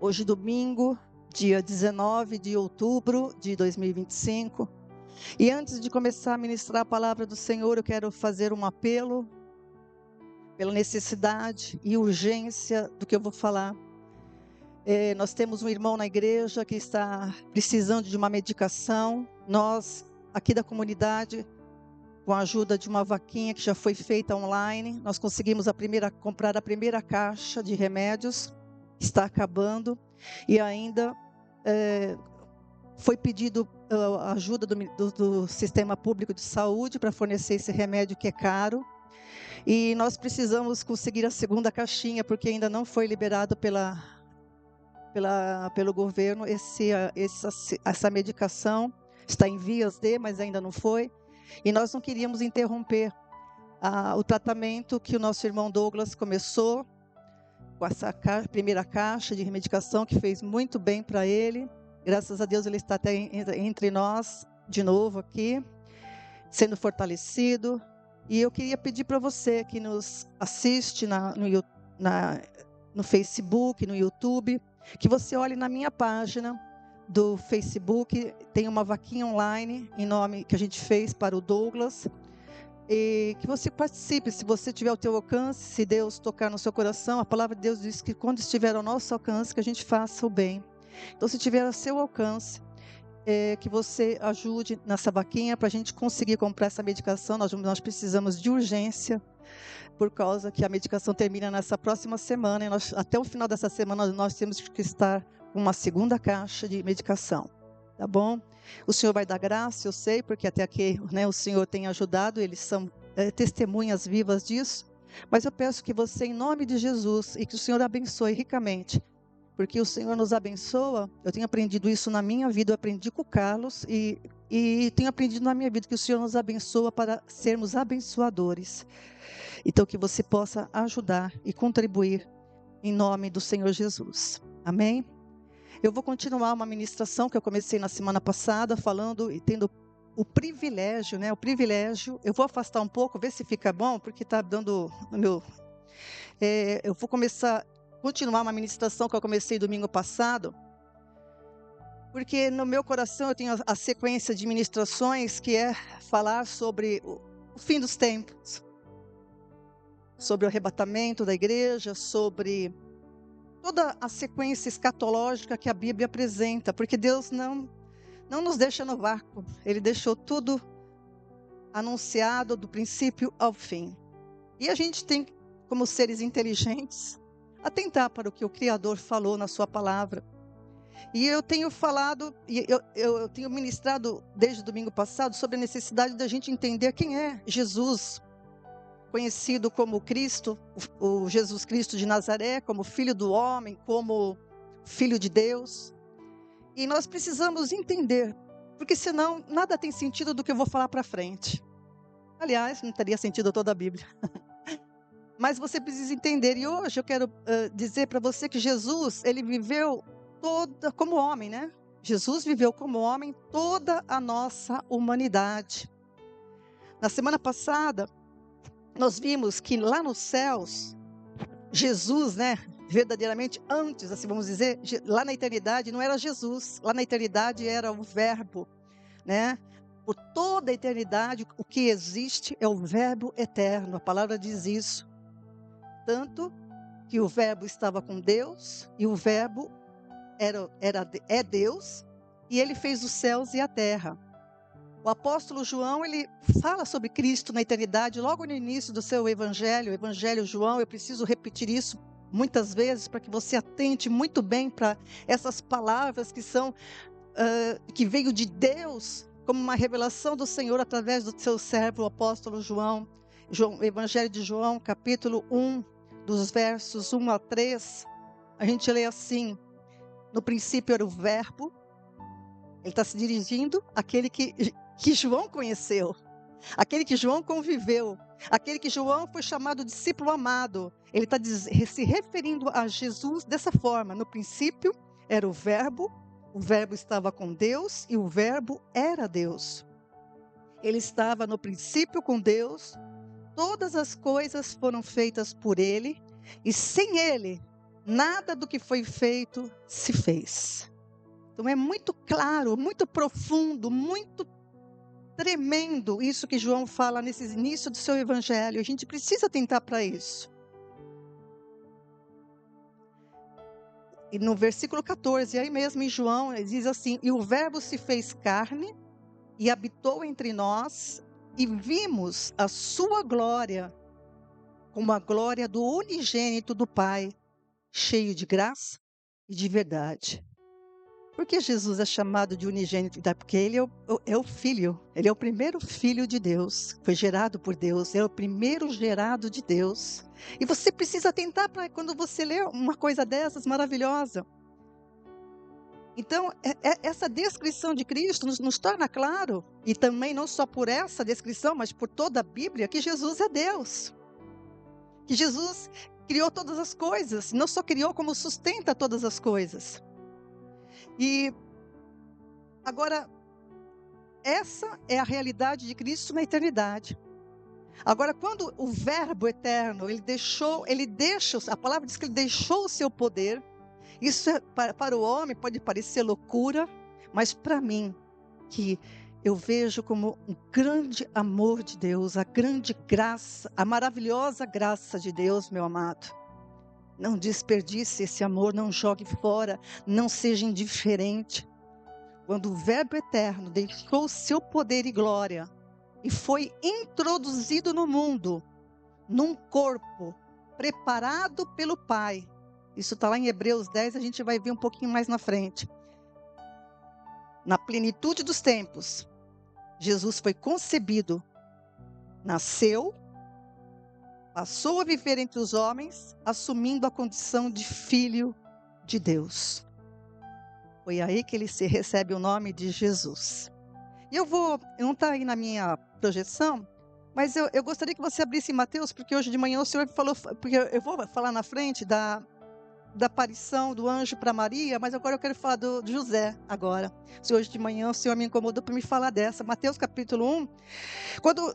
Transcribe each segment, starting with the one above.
Hoje, domingo, dia 19 de outubro de 2025. E antes de começar a ministrar a palavra do Senhor, eu quero fazer um apelo pela necessidade e urgência do que eu vou falar. Nós temos um irmão na igreja que está precisando de uma medicação. Nós, aqui da comunidade, com a ajuda de uma vaquinha que já foi feita online, nós conseguimos comprar a primeira caixa de remédios. Está acabando e ainda foi pedido a ajuda do Sistema Público de Saúde para fornecer esse remédio que é caro, e nós precisamos conseguir a segunda caixinha porque ainda não foi liberado pelo governo essa medicação. Está em vias mas ainda não foi, e nós não queríamos interromper o tratamento que o nosso irmão Douglas começou com essa primeira caixa de medicação, que fez muito bem para ele. Graças a Deus ele está até entre nós de novo aqui, sendo fortalecido. E eu queria pedir para você que nos assiste no Facebook, no YouTube, que você olhe na minha página do Facebook. Tem uma vaquinha online em nome que a gente fez para o Douglas. E que você participe, se você tiver ao teu alcance, se Deus tocar no seu coração. A palavra de Deus diz que quando estiver ao nosso alcance, que a gente faça o bem. Então, se tiver ao seu alcance, que você ajude nessa vaquinha para a gente conseguir comprar essa medicação. Nós precisamos de urgência, por causa que a medicação termina nessa próxima semana, e até o final dessa semana nós temos que estar com uma segunda caixa de medicação. Tá bom? O Senhor vai dar graça, eu sei, porque até aqui, o Senhor tem ajudado, eles são testemunhas vivas disso. Mas eu peço que você, em nome de Jesus, e que o Senhor abençoe ricamente, porque o Senhor nos abençoa. Eu tenho aprendido isso na minha vida, eu aprendi com o Carlos, e tenho aprendido na minha vida que o Senhor nos abençoa para sermos abençoadores. Então, que você possa ajudar e contribuir em nome do Senhor Jesus. Amém? Eu vou continuar uma ministração que eu comecei na semana passada, falando e tendo o privilégio, eu vou afastar um pouco, ver se fica bom, porque está dando no meu... eu vou continuar uma ministração que eu comecei domingo passado, porque no meu coração eu tenho a sequência de ministrações que é falar sobre o fim dos tempos, sobre o arrebatamento da igreja, sobre toda a sequência escatológica que a Bíblia apresenta, porque Deus não nos deixa no vácuo. Ele deixou tudo anunciado do princípio ao fim. E a gente tem, como seres inteligentes, atentar para o que o Criador falou na sua palavra. E eu tenho falado, e eu tenho ministrado desde o domingo passado sobre a necessidade da gente entender quem é Jesus, conhecido como Cristo, o Jesus Cristo de Nazaré, como Filho do Homem, como Filho de Deus. E nós precisamos entender, porque senão nada tem sentido do que eu vou falar para frente. Aliás, não teria sentido toda a Bíblia. Mas você precisa entender, e hoje eu quero dizer para você que Jesus, ele viveu como homem, né? Jesus viveu como homem toda a nossa humanidade. Na semana passada, nós vimos que lá nos céus, Jesus, verdadeiramente antes, assim vamos dizer, lá na eternidade não era Jesus, lá na eternidade era o Verbo, Por toda a eternidade, o que existe é o Verbo eterno, a palavra diz isso. Tanto que o Verbo estava com Deus, e o Verbo é Deus, e ele fez os céus e a terra. O apóstolo João, ele fala sobre Cristo na eternidade, logo no início do seu evangelho, o Evangelho João. Eu preciso repetir isso muitas vezes, para que você atente muito bem para essas palavras que veio de Deus, como uma revelação do Senhor através do seu servo, o apóstolo João. Evangelho de João, capítulo 1, dos versos 1 a 3, a gente lê assim: no princípio era o Verbo. Ele está se dirigindo àquele que João conheceu, aquele que João conviveu, aquele que João foi chamado discípulo amado. Ele está se referindo a Jesus dessa forma: no princípio era o Verbo estava com Deus e o Verbo era Deus. Ele estava no princípio com Deus, todas as coisas foram feitas por ele, e sem ele nada do que foi feito se fez. Então é muito claro, muito profundo, muito tremendo isso que João fala nesse início do seu evangelho. A gente precisa atentar para isso. E no versículo 14, aí mesmo em João, ele diz assim: e o verbo se fez carne e habitou entre nós, e vimos a sua glória, como a glória do unigênito do Pai, cheio de graça e de verdade. Por que Jesus é chamado de unigênito? Porque ele é o Filho, ele é o primeiro Filho de Deus, foi gerado por Deus, é o primeiro gerado de Deus. E você precisa atentar para quando você lê uma coisa dessas maravilhosa. Então, essa descrição de Cristo nos torna claro, e também não só por essa descrição, mas por toda a Bíblia, que Jesus é Deus. Que Jesus criou todas as coisas, não só criou, como sustenta todas as coisas. E agora, essa é a realidade de Cristo na eternidade. Agora, quando o Verbo eterno, a palavra diz que ele deixou o seu poder. Isso para o homem pode parecer loucura, mas para mim, que eu vejo como um grande amor de Deus, a grande graça, a maravilhosa graça de Deus, meu amado. Não desperdice esse amor, não jogue fora, não seja indiferente. Quando o Verbo eterno deixou o seu poder e glória e foi introduzido no mundo, num corpo preparado pelo Pai. Isso está lá em Hebreus 10, a gente vai ver um pouquinho mais na frente. Na plenitude dos tempos, Jesus foi concebido, nasceu, passou a viver entre os homens, assumindo a condição de Filho de Deus. Foi aí que ele recebe o nome de Jesus. E não está aí na minha projeção, mas eu gostaria que você abrisse em Mateus, porque hoje de manhã o Senhor falou, porque eu vou falar na frente da aparição do anjo para Maria, mas agora eu quero falar de José agora. Se hoje de manhã o Senhor me incomodou para me falar dessa. Mateus capítulo 1, quando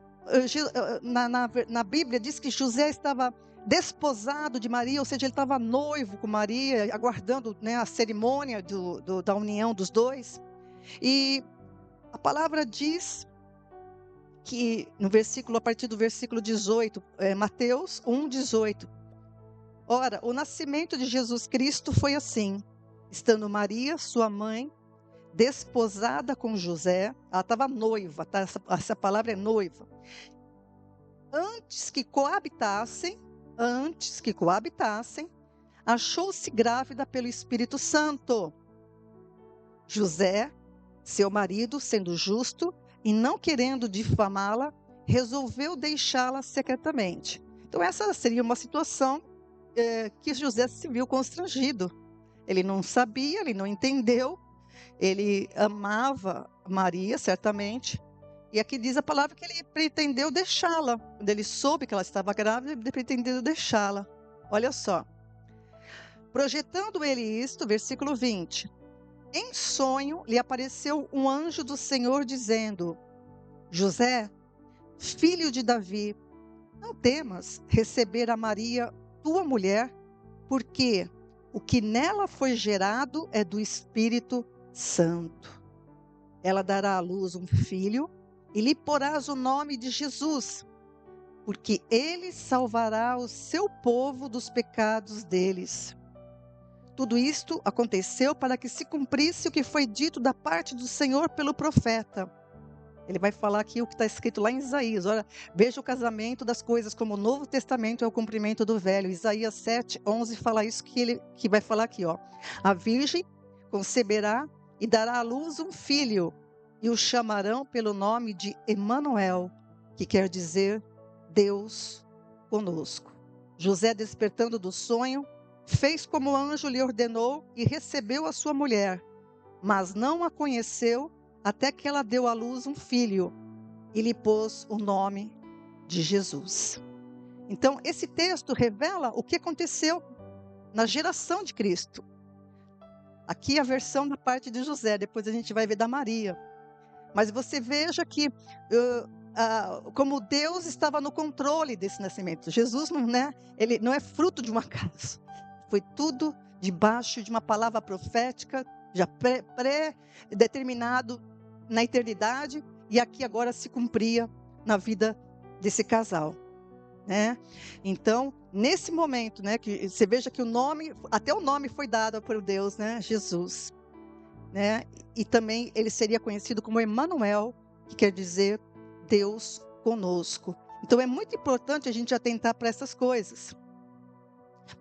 na Bíblia diz que José estava desposado de Maria, ou seja, ele estava noivo com Maria, aguardando, né, a cerimônia da união dos dois. E a palavra diz que a partir do versículo 18, Mateus 1, 18. Ora, o nascimento de Jesus Cristo foi assim: estando Maria, sua mãe, desposada com José, ela estava noiva, tá? Essa palavra é noiva. Antes que coabitassem, achou-se grávida pelo Espírito Santo. José, seu marido, sendo justo e não querendo difamá-la, resolveu deixá-la secretamente. Então essa seria uma situação que José se viu constrangido. Ele não sabia, ele não entendeu, ele amava Maria, certamente, e aqui diz a palavra que ele pretendeu deixá-la. Quando ele soube que ela estava grávida, ele pretendeu deixá-la. Olha só. Projetando ele isto, versículo 20. Em sonho lhe apareceu um anjo do Senhor dizendo: José, filho de Davi, não temas receber a Maria, tua mulher, porque o que nela foi gerado é do Espírito Santo. Ela dará à luz um filho e lhe porás o nome de Jesus, porque ele salvará o seu povo dos pecados deles. Tudo isto aconteceu para que se cumprisse o que foi dito da parte do Senhor pelo profeta. Ele vai falar aqui o que está escrito lá em Isaías. Olha, veja o casamento das coisas como o Novo Testamento é o cumprimento do Velho. Isaías 7, 11 fala isso que vai falar aqui. Ó. A virgem conceberá e dará à luz um filho, e o chamarão pelo nome de Emanuel, que quer dizer Deus conosco. José, despertando do sonho, fez como o anjo lhe ordenou e recebeu a sua mulher, mas não a conheceu até que ela deu à luz um filho e lhe pôs o nome de Jesus. Então, esse texto revela o que aconteceu na geração de Cristo. Aqui a versão da parte de José, depois a gente vai ver da Maria. Mas você veja que como Deus estava no controle desse nascimento. Jesus ele não é fruto de um acaso. Foi tudo debaixo de uma palavra profética, já pré-determinado na eternidade, e aqui agora se cumpria na vida desse casal, né? Então, nesse momento, né, que você veja que até o nome foi dado por Deus, né, Jesus, né? E também ele seria conhecido como Emanuel, que quer dizer Deus conosco. Então é muito importante a gente atentar para essas coisas.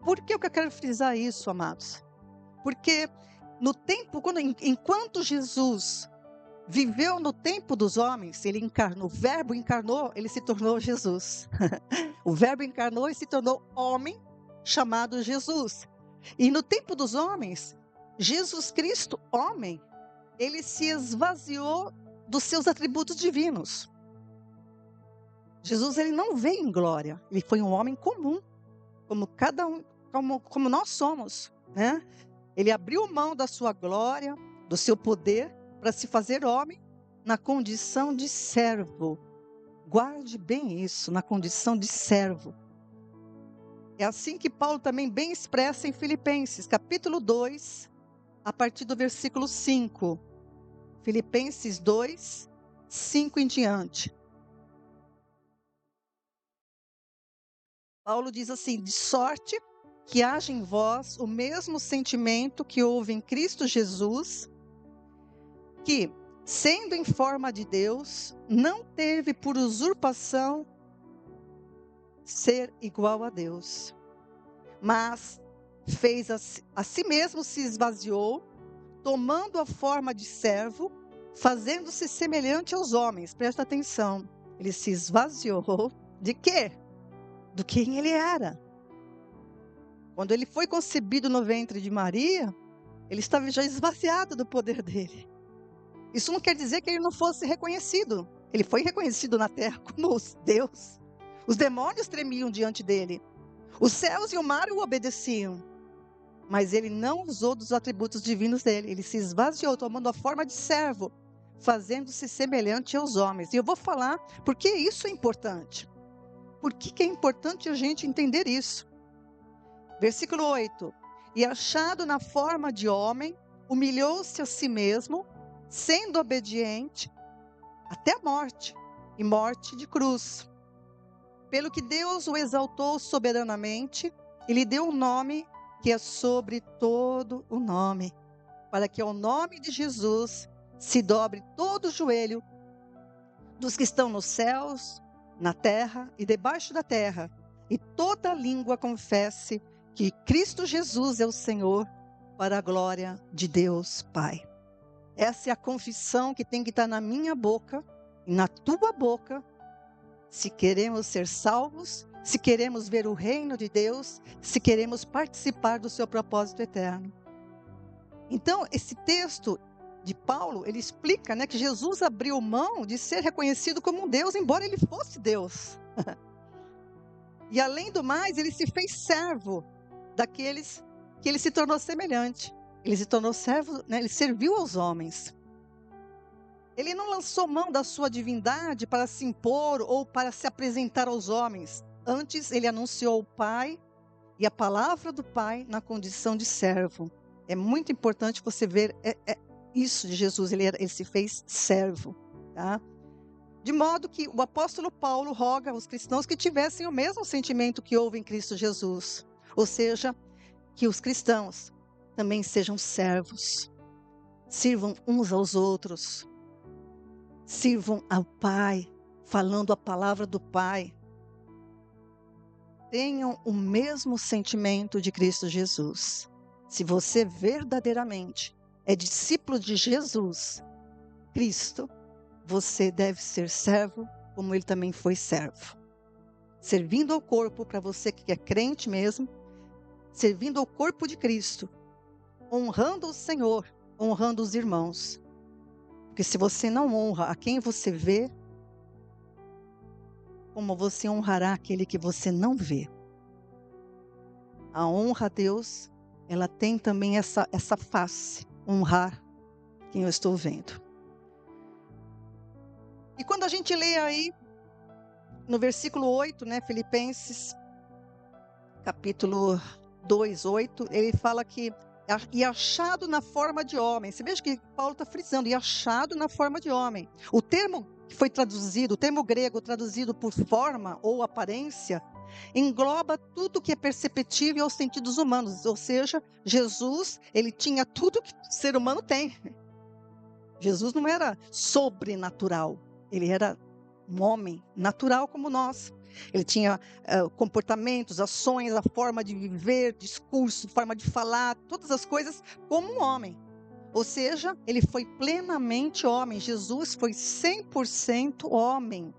Por que eu quero frisar isso, amados? Porque no tempo, enquanto Jesus viveu no tempo dos homens, ele encarnou, o verbo encarnou, ele se tornou Jesus. O verbo encarnou e se tornou homem, chamado Jesus. E no tempo dos homens, Jesus Cristo, homem, ele se esvaziou dos seus atributos divinos. Jesus, ele não veio em glória, ele foi um homem comum, como cada um, como nós somos, né? Ele abriu mão da sua glória, do seu poder, para se fazer homem na condição de servo. Guarde bem isso, na condição de servo. É assim que Paulo também bem expressa em Filipenses, capítulo 2, a partir do versículo 5. Filipenses 2, 5 em diante. Paulo diz assim: de sorte que haja em vós o mesmo sentimento que houve em Cristo Jesus, que, sendo em forma de Deus, não teve por usurpação ser igual a Deus, mas fez a si mesmo, se esvaziou, tomando a forma de servo, fazendo-se semelhante aos homens. Presta atenção, ele se esvaziou de quê? Do quem ele era. Quando ele foi concebido no ventre de Maria, ele estava já esvaziado do poder dele. Isso não quer dizer que ele não fosse reconhecido. Ele foi reconhecido na terra como Deus. Os demônios tremiam diante dele. Os céus e o mar o obedeciam. Mas ele não usou dos atributos divinos dele. Ele se esvaziou, tomando a forma de servo, fazendo-se semelhante aos homens. E eu vou falar por que isso é importante. Por que é importante a gente entender isso? Versículo 8. E achado na forma de homem, humilhou-se a si mesmo, sendo obediente até a morte, e morte de cruz. Pelo que Deus o exaltou soberanamente, e lhe deu um nome que é sobre todo o nome, para que ao nome de Jesus se dobre todo o joelho dos que estão nos céus, na terra e debaixo da terra, e toda língua confesse que Cristo Jesus é o Senhor, para a glória de Deus Pai. Essa é a confissão que tem que estar na minha boca e na tua boca, se queremos ser salvos, se queremos ver o reino de Deus, se queremos participar do seu propósito eterno. Então, esse texto de Paulo, ele explica, né, que Jesus abriu mão de ser reconhecido como um Deus, embora ele fosse Deus. E além do mais, ele se fez servo daqueles que ele se tornou semelhante. Ele se tornou servo, né, ele serviu aos homens. Ele não lançou mão da sua divindade para se impor ou para se apresentar aos homens. Antes, ele anunciou o Pai e a palavra do Pai na condição de servo. É muito importante você ver isso de Jesus. Ele se fez servo, tá? De modo que o apóstolo Paulo roga aos cristãos que tivessem o mesmo sentimento que houve em Cristo Jesus. Ou seja, que os cristãos também sejam servos. Sirvam uns aos outros. Sirvam ao Pai, falando a palavra do Pai. Tenham o mesmo sentimento de Cristo Jesus. Se você verdadeiramente é discípulo de Jesus Cristo, você deve ser servo como ele também foi servo. Servindo ao corpo, para você que é crente mesmo, servindo ao corpo de Cristo, honrando o Senhor, honrando os irmãos. Porque se você não honra a quem você vê, como você honrará aquele que você não vê? A honra a Deus, ela tem também essa face, honrar quem eu estou vendo. E quando a gente lê aí, no versículo 8, né, Filipenses, capítulo 2:8, ele fala que e achado na forma de homem. Você veja que Paulo está frisando, e achado na forma de homem. O termo que foi traduzido, o termo grego traduzido por forma ou aparência, engloba tudo que é perceptível aos sentidos humanos. Ou seja, Jesus, ele tinha tudo que o ser humano tem. Jesus não era sobrenatural, ele era um homem natural como nós. Ele tinha comportamentos, ações, a forma de viver, discurso, forma de falar, todas as coisas como um homem. Ou seja, ele foi plenamente homem. Jesus foi 100% homem.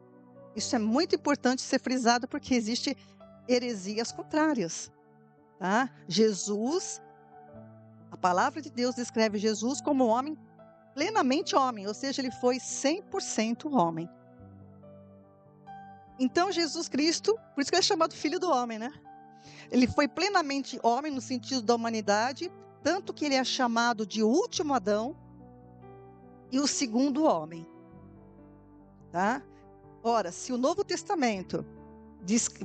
Isso é muito importante ser frisado, porque existem heresias contrárias. Tá? Jesus, a palavra de Deus descreve Jesus como homem, plenamente homem. Ou seja, ele foi 100% homem. Então, Jesus Cristo, por isso que ele é chamado Filho do Homem, né? Ele foi plenamente homem no sentido da humanidade, tanto que ele é chamado de último Adão e o segundo homem. Tá? Ora, se o Novo Testamento,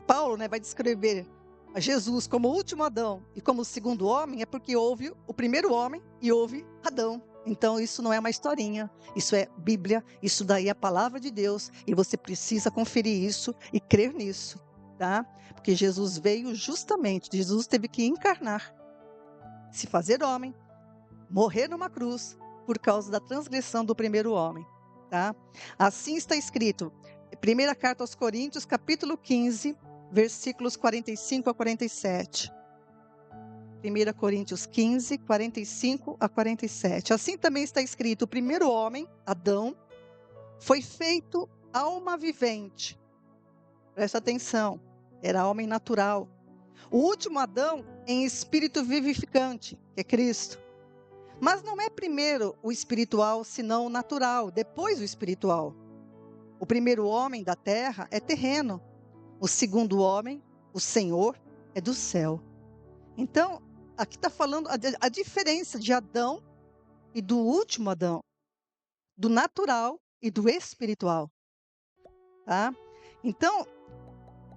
Paulo, né, vai descrever a Jesus como o último Adão e como o segundo homem, é porque houve o primeiro homem e houve Adão. Então, isso não é uma historinha, isso é Bíblia, isso daí é a palavra de Deus, e você precisa conferir isso e crer nisso, tá? Porque Jesus veio justamente, Jesus teve que encarnar, se fazer homem, morrer numa cruz, por causa da transgressão do primeiro homem, tá? Assim está escrito, primeira carta aos Coríntios, capítulo 15, versículos 45 a 47. 1 Coríntios 15, 45 a 47. Assim também está escrito: o primeiro homem, Adão, foi feito alma vivente. Presta atenção, era homem natural. O último Adão em espírito vivificante, que é Cristo. Mas não é primeiro o espiritual, senão o natural, depois o espiritual. O primeiro homem da terra é terreno. O segundo homem, o Senhor, é do céu. Então, aqui está falando a diferença de Adão e do último Adão, do natural e do espiritual. Tá? Então,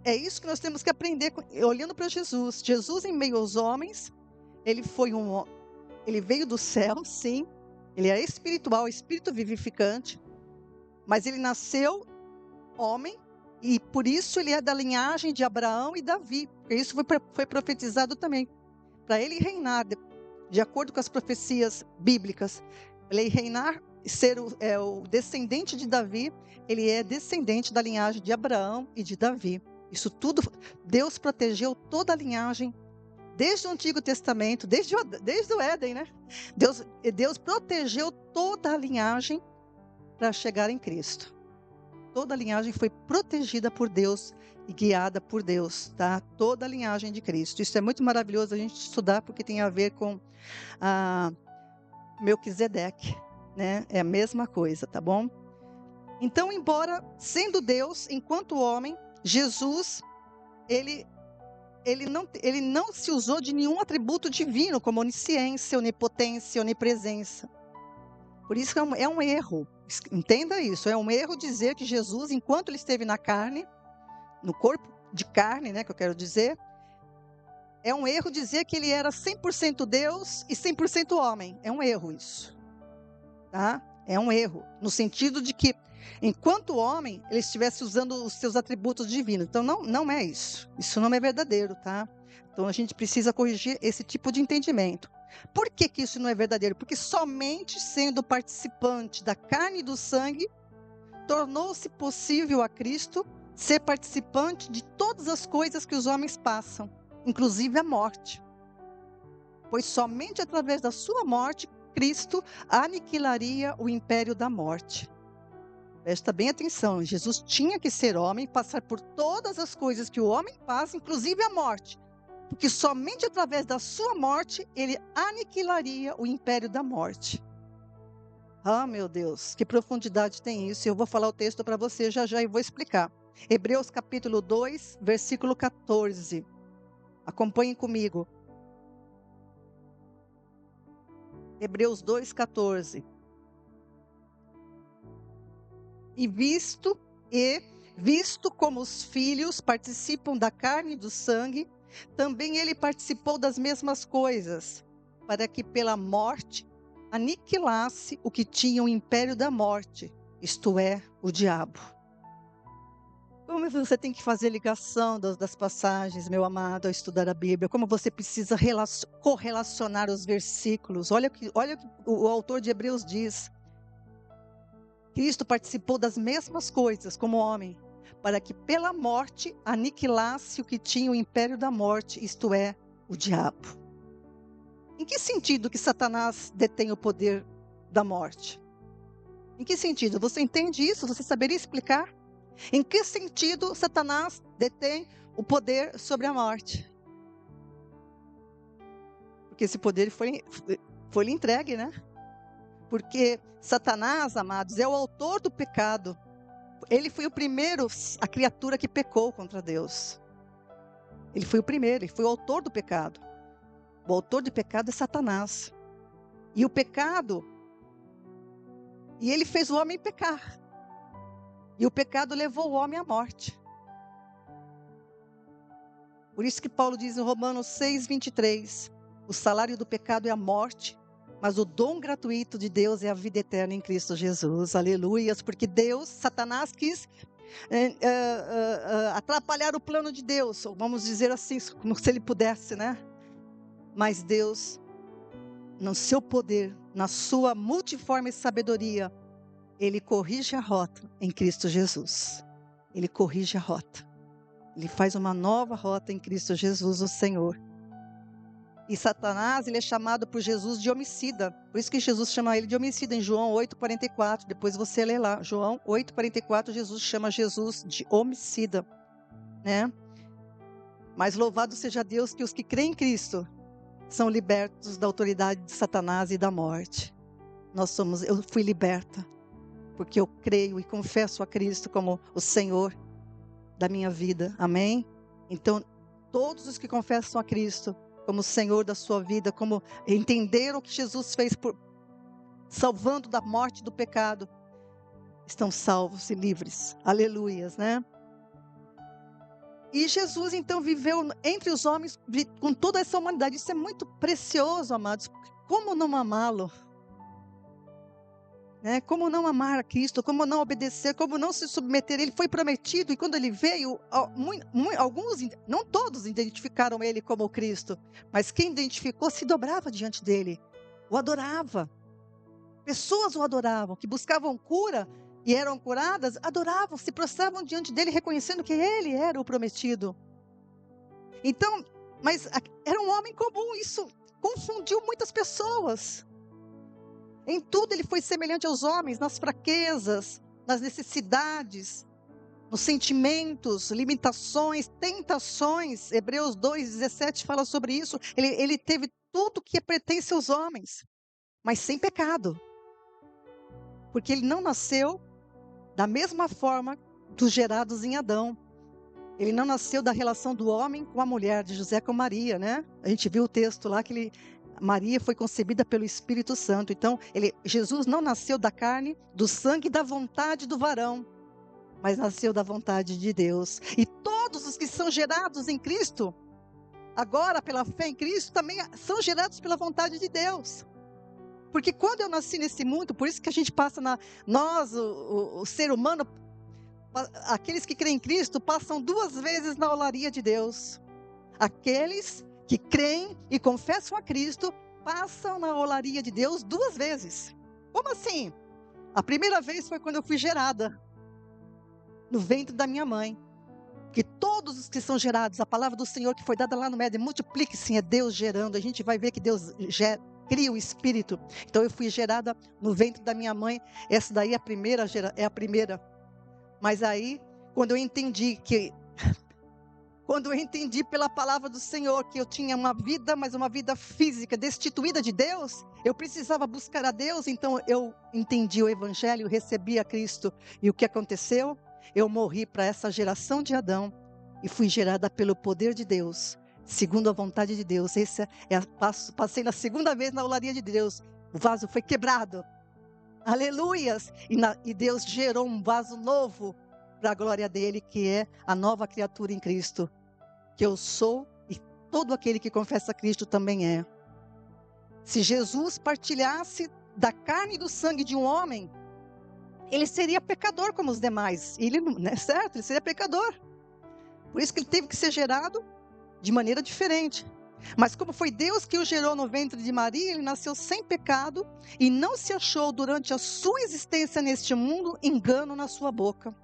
é isso que nós temos que aprender olhando para Jesus. Jesus, em meio aos homens, ele veio do céu, sim, ele é espiritual, espírito vivificante, mas ele nasceu homem e por isso ele é da linhagem de Abraão e Davi. Isso foi profetizado também. Para ele reinar, de acordo com as profecias bíblicas, ele reinar, ser o descendente de Davi, ele é descendente da linhagem de Abraão e de Davi. Isso tudo, Deus protegeu toda a linhagem, desde o Antigo Testamento, desde o Éden, né? Deus protegeu toda a linhagem para chegar em Cristo. Toda a linhagem foi protegida por Deus e guiada por Deus, tá? Toda a linhagem de Cristo. Isso é muito maravilhoso a gente estudar, porque tem a ver com Melquisedeque, né? É a mesma coisa, tá bom? Então, embora sendo Deus, enquanto homem, Jesus, ele não se usou de nenhum atributo divino, como onisciência, onipotência, onipresença. Por isso é um erro, entenda isso, é um erro dizer que Jesus, enquanto ele esteve na carne, no corpo de carne, né, que eu quero dizer, é um erro dizer que ele era 100% Deus e 100% homem. É um erro isso, tá? É um erro, no sentido de que, enquanto homem, ele estivesse usando os seus atributos divinos. Então, não é isso. Isso não é verdadeiro, tá? Então, a gente precisa corrigir esse tipo de entendimento. Por que isso não é verdadeiro? Porque somente sendo participante da carne e do sangue, tornou-se possível a Cristo ser participante de todas as coisas que os homens passam, inclusive a morte. Pois somente através da sua morte, Cristo aniquilaria o império da morte. Presta bem atenção, Jesus tinha que ser homem, passar por todas as coisas que o homem passa, inclusive a morte. Porque somente através da sua morte, ele aniquilaria o império da morte. Ah, meu Deus, que profundidade tem isso. Eu vou falar o texto para você já e vou explicar. Hebreus capítulo 2, versículo 14. Acompanhem comigo. Hebreus 2, 14. E visto como os filhos participam da carne e do sangue, também ele participou das mesmas coisas, para que pela morte aniquilasse o que tinha o império da morte, isto é, o diabo. Como você tem que fazer ligação das passagens, meu amado, ao estudar a Bíblia? Como você precisa correlacionar os versículos? Olha o que o autor de Hebreus diz. Cristo participou das mesmas coisas como homem, para que pela morte aniquilasse o que tinha o império da morte, isto é, o diabo. Em que sentido que Satanás detém o poder da morte? Em que sentido? Você entende isso? Você saberia explicar? Em que sentido Satanás detém o poder sobre a morte? Porque esse poder foi lhe entregue, né? Porque Satanás, amados, é o autor do pecado. Ele foi o primeiro, a criatura que pecou contra Deus. Ele foi o primeiro, ele foi o autor do pecado. O autor do pecado é Satanás. E o pecado, e ele fez o homem pecar. E o pecado levou o homem à morte. Por isso que Paulo diz em Romanos 6:23, o salário do pecado é a morte, mas o dom gratuito de Deus é a vida eterna em Cristo Jesus. Aleluias, porque Satanás quis atrapalhar o plano de Deus, ou vamos dizer assim, como se ele pudesse, né? Mas Deus, no seu poder, na sua multiforme sabedoria, ele corrige a rota em Cristo Jesus. Ele corrige a rota. Ele faz uma nova rota em Cristo Jesus, o Senhor. E Satanás, ele é chamado por Jesus de homicida. Por isso que Jesus chama ele de homicida em João 8:44. Depois você lê lá. João 8:44, Jesus chama Jesus de homicida, né? Mas louvado seja Deus que os que creem em Cristo são libertos da autoridade de Satanás e da morte. Eu fui liberta, porque eu creio e confesso a Cristo como o Senhor da minha vida, amém? Então, todos os que confessam a Cristo como o Senhor da sua vida, como entenderam o que Jesus fez salvando da morte e do pecado, estão salvos e livres, aleluias, né? E Jesus então viveu entre os homens com toda essa humanidade. Isso é muito precioso, amados. Como não amá-lo? Né? Como não amar a Cristo? Como não obedecer? Como não se submeter? Ele foi prometido e quando ele veio, alguns, não todos identificaram ele como Cristo, mas quem identificou se dobrava diante dele, o adorava. Pessoas o adoravam, que buscavam cura e eram curadas, adoravam, se prostravam diante dele, reconhecendo que ele era o prometido. Então, mas era um homem comum, isso confundiu muitas pessoas. Em tudo ele foi semelhante aos homens, nas fraquezas, nas necessidades, nos sentimentos, limitações, tentações. Hebreus 2:17 fala sobre isso. Ele teve tudo que pertence aos homens, mas sem pecado. Porque ele não nasceu da mesma forma dos gerados em Adão. Ele não nasceu da relação do homem com a mulher, de José com Maria, né? A gente viu o texto lá que Maria foi concebida pelo Espírito Santo. Então, Jesus não nasceu da carne, do sangue e da vontade do varão, mas nasceu da vontade de Deus. E todos os que são gerados em Cristo, agora pela fé em Cristo, também são gerados pela vontade de Deus. Porque quando eu nasci nesse mundo, por isso que a gente passa nós, o ser humano, aqueles que creem em Cristo, passam 2 vezes na olaria de Deus. Aqueles que creem e confessam a Cristo, passam na olaria de Deus 2 vezes. Como assim? A primeira vez foi quando eu fui gerada no ventre da minha mãe. Que todos os que são gerados, a palavra do Senhor que foi dada lá no Éden, multiplique-se, é Deus gerando. A gente vai ver que Deus cria o Espírito. Então eu fui gerada no ventre da minha mãe. Essa daí é a primeira. Mas aí, quando eu entendi pela palavra do Senhor que eu tinha uma vida, mas uma vida física destituída de Deus, eu precisava buscar a Deus, então eu entendi o Evangelho, recebi a Cristo. E o que aconteceu? Eu morri para essa geração de Adão e fui gerada pelo poder de Deus, segundo a vontade de Deus. Passei na segunda vez na olaria de Deus, o vaso foi quebrado. Aleluias! E Deus gerou um vaso novo para a glória dele, que é a nova criatura em Cristo. Que eu sou e todo aquele que confessa Cristo também é. Se Jesus partilhasse da carne e do sangue de um homem, ele seria pecador como os demais. Ele não é certo, ele seria pecador. Por isso que ele teve que ser gerado de maneira diferente. Mas como foi Deus que o gerou no ventre de Maria, ele nasceu sem pecado e não se achou durante a sua existência neste mundo engano na sua boca.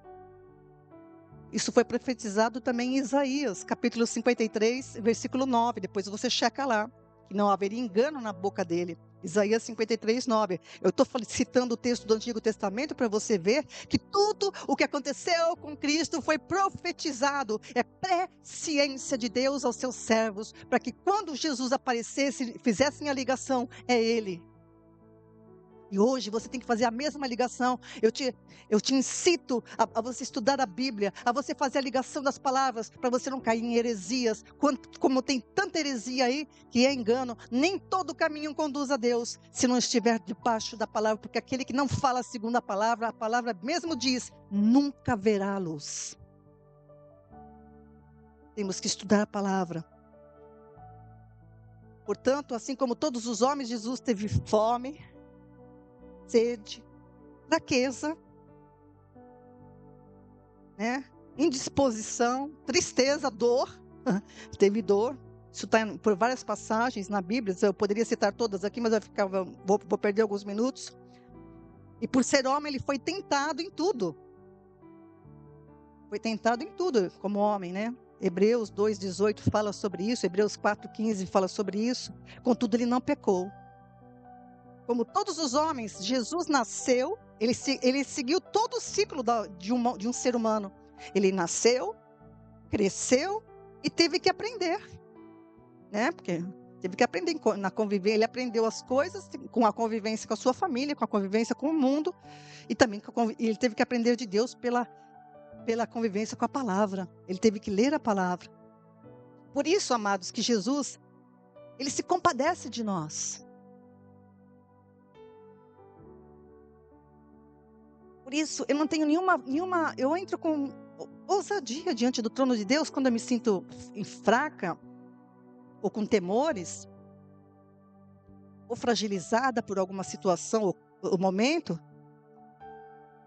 Isso foi profetizado também em Isaías, capítulo 53, versículo 9. Depois você checa lá, que não haveria engano na boca dele. Isaías 53, 9. Eu estou citando o texto do Antigo Testamento para você ver que tudo o que aconteceu com Cristo foi profetizado. É presciência de Deus aos seus servos, para que quando Jesus aparecesse, fizessem a ligação, é Ele. E hoje você tem que fazer a mesma ligação. Eu te incito a você estudar a Bíblia, a você fazer a ligação das palavras, para você não cair em heresias. Como tem tanta heresia aí, que é engano, nem todo caminho conduz a Deus, se não estiver debaixo da palavra, porque aquele que não fala segundo a palavra mesmo diz, nunca verá a luz. Temos que estudar a palavra. Portanto, assim como todos os homens, Jesus teve fome, sede, fraqueza, né? Indisposição, tristeza, dor. Teve dor. Isso está por várias passagens na Bíblia. Eu poderia citar todas aqui, mas vou perder alguns minutos. E por ser homem, ele foi tentado em tudo. Foi tentado em tudo como homem, né? Hebreus 2,18 fala sobre isso. Hebreus 4,15 fala sobre isso. Contudo, ele não pecou. Como todos os homens, Jesus nasceu, ele seguiu todo o ciclo de um ser humano. Ele nasceu, cresceu e teve que aprender, né? Porque teve que aprender na convivência. Ele aprendeu as coisas com a convivência com a sua família, com a convivência com o mundo, e também ele teve que aprender de Deus pela convivência com a palavra. Ele teve que ler a palavra. Por isso, amados, que Jesus, ele se compadece de nós. Por isso, eu não tenho nenhuma, eu entro com ousadia diante do trono de Deus quando eu me sinto fraca, ou com temores, ou fragilizada por alguma situação ou momento.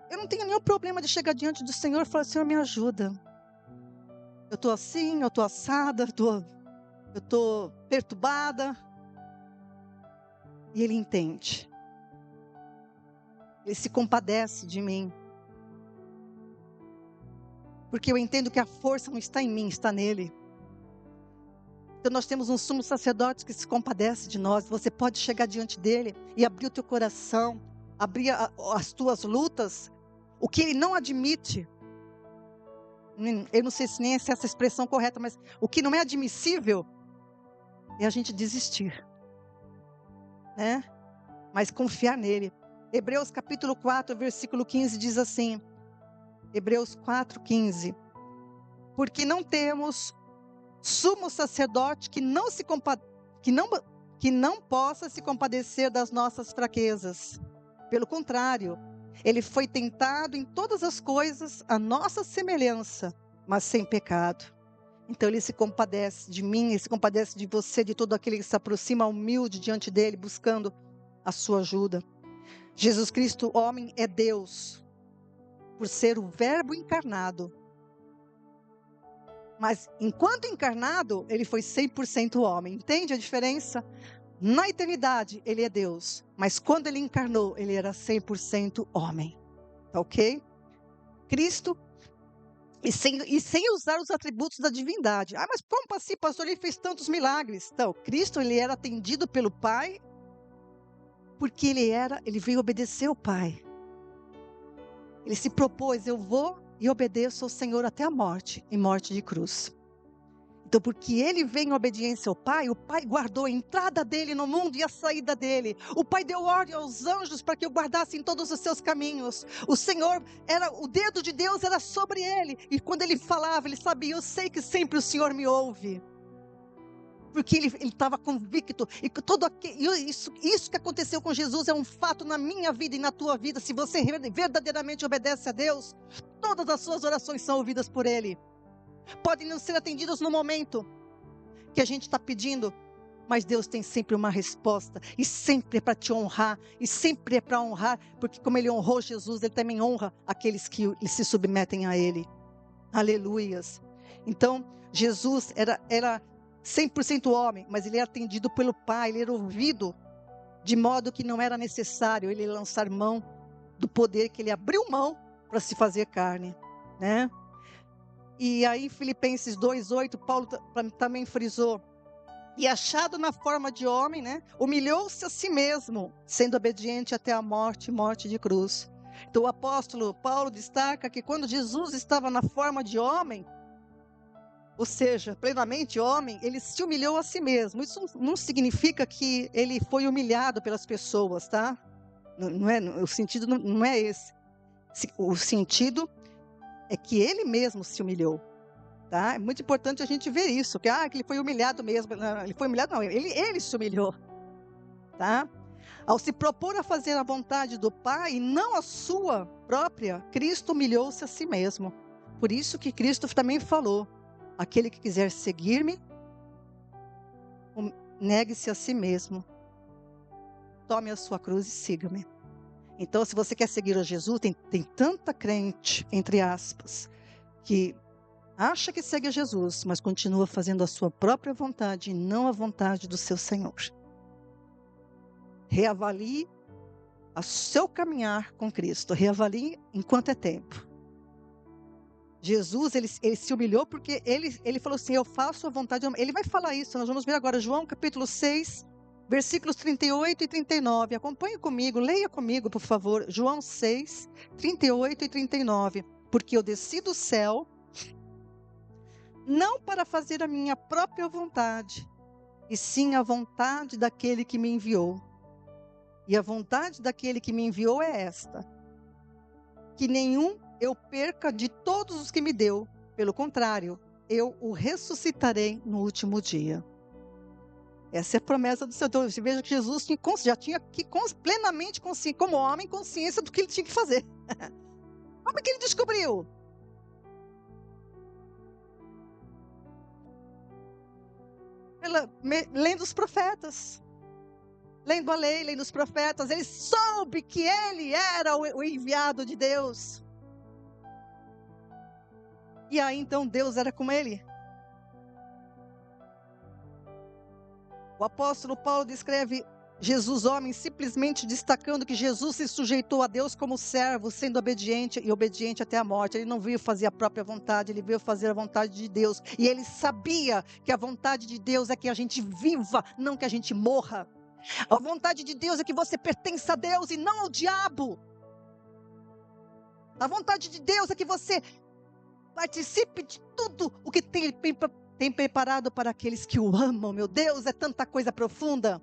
Eu não tenho nenhum problema de chegar diante do Senhor e falar, Senhor, me ajuda. Eu estou assim, eu estou assada, eu estou perturbada. E Ele entende. Ele se compadece de mim. Porque eu entendo que a força não está em mim, está nele. Então nós temos um sumo sacerdote que se compadece de nós. Você pode chegar diante dele e abrir o teu coração, abrir as tuas lutas. O que ele não admite, eu não sei se nem é essa expressão correta, mas o que não é admissível é a gente desistir, né? Mas confiar nele. Hebreus capítulo 4, versículo 15 diz assim, Hebreus 4, 15, porque não temos sumo sacerdote que não possa se compadecer das nossas fraquezas. Pelo contrário, ele foi tentado em todas as coisas à nossa semelhança, mas sem pecado. Então ele se compadece de mim, ele se compadece de você, de todo aquele que se aproxima humilde diante dele, buscando a sua ajuda. Jesus Cristo, homem, é Deus, por ser o verbo encarnado. Mas enquanto encarnado, ele foi 100% homem. Entende a diferença? Na eternidade, ele é Deus. Mas quando ele encarnou, ele era 100% homem. Tá ok? Cristo, e sem usar os atributos da divindade. Ah, mas como assim, pastor, ele fez tantos milagres? Então, Cristo, ele era atendido pelo Pai, porque ele veio obedecer ao Pai. Ele se propôs, eu vou e obedeço ao Senhor até a morte, em morte de cruz. Então, porque ele veio em obediência ao Pai, o Pai guardou a entrada dele no mundo e a saída dele. O Pai deu ordem aos anjos para que o guardassem em todos os seus caminhos. O dedo de Deus era sobre ele. E quando ele falava, ele sabia, eu sei que sempre o Senhor me ouve. Porque ele estava convicto. E isso que aconteceu com Jesus é um fato na minha vida e na tua vida. Se você verdadeiramente obedece a Deus, todas as suas orações são ouvidas por Ele. Podem não ser atendidas no momento. que a gente está pedindo, mas Deus tem sempre uma resposta, e sempre é para te honrar, e sempre é para honrar, porque como Ele honrou Jesus, Ele também honra aqueles que se submetem a Ele. Aleluias. Então, Jesus era 100% homem, mas Ele era atendido pelo Pai, Ele era ouvido, de modo que não era necessário Ele lançar mão do poder que Ele abriu mão para se fazer carne, né? E aí em Filipenses 2:8, Paulo também frisou, e achado na forma de homem, né, humilhou-se a si mesmo, sendo obediente até a morte, morte de cruz. Então o apóstolo Paulo destaca que quando Jesus estava na forma de homem, ou seja, plenamente homem, ele se humilhou a si mesmo. Isso não significa que ele foi humilhado pelas pessoas, tá? Não é, o sentido não é esse. O sentido é que ele mesmo se humilhou. Tá? É muito importante a gente ver isso, que ele foi humilhado mesmo. Não, ele foi humilhado, não, ele se humilhou. Tá? Ao se propor a fazer a vontade do Pai, e não a sua própria, Cristo humilhou-se a si mesmo. Por isso que Cristo também falou, aquele que quiser seguir-me, negue-se a si mesmo. Tome a sua cruz e siga-me. Então, se você quer seguir a Jesus, tem tanta crente, entre aspas, que acha que segue a Jesus, mas continua fazendo a sua própria vontade e não a vontade do seu Senhor. Reavalie o seu caminhar com Cristo. Reavalie enquanto é tempo. Jesus, ele se humilhou porque ele falou assim, eu faço a vontade. Ele vai falar isso, nós vamos ver agora João capítulo 6, versículos 38 e 39. Acompanhe comigo, leia comigo, por favor. João 6, 38 e 39. Porque eu desci do céu não para fazer a minha própria vontade, e sim a vontade daquele que me enviou. E a vontade daquele que me enviou é esta: que nenhum eu perca de todos os que me deu, pelo contrário, eu o ressuscitarei no último dia. Essa é a promessa do Senhor. Então, você veja que Jesus já tinha plenamente consciência, como homem, consciência do que ele tinha que fazer. Como é que ele descobriu? Lendo os profetas, lendo a lei, lendo os profetas, ele soube que ele era o enviado de Deus. E aí então Deus era com ele. O apóstolo Paulo descreve Jesus homem, simplesmente destacando que Jesus se sujeitou a Deus como servo, sendo obediente e obediente até a morte. Ele não veio fazer a própria vontade, ele veio fazer a vontade de Deus. E ele sabia que a vontade de Deus é que a gente viva, não que a gente morra. A vontade de Deus é que você pertença a Deus e não ao diabo. A vontade de Deus é que você participe de tudo o que tem preparado para aqueles que o amam. Meu Deus, é tanta coisa profunda.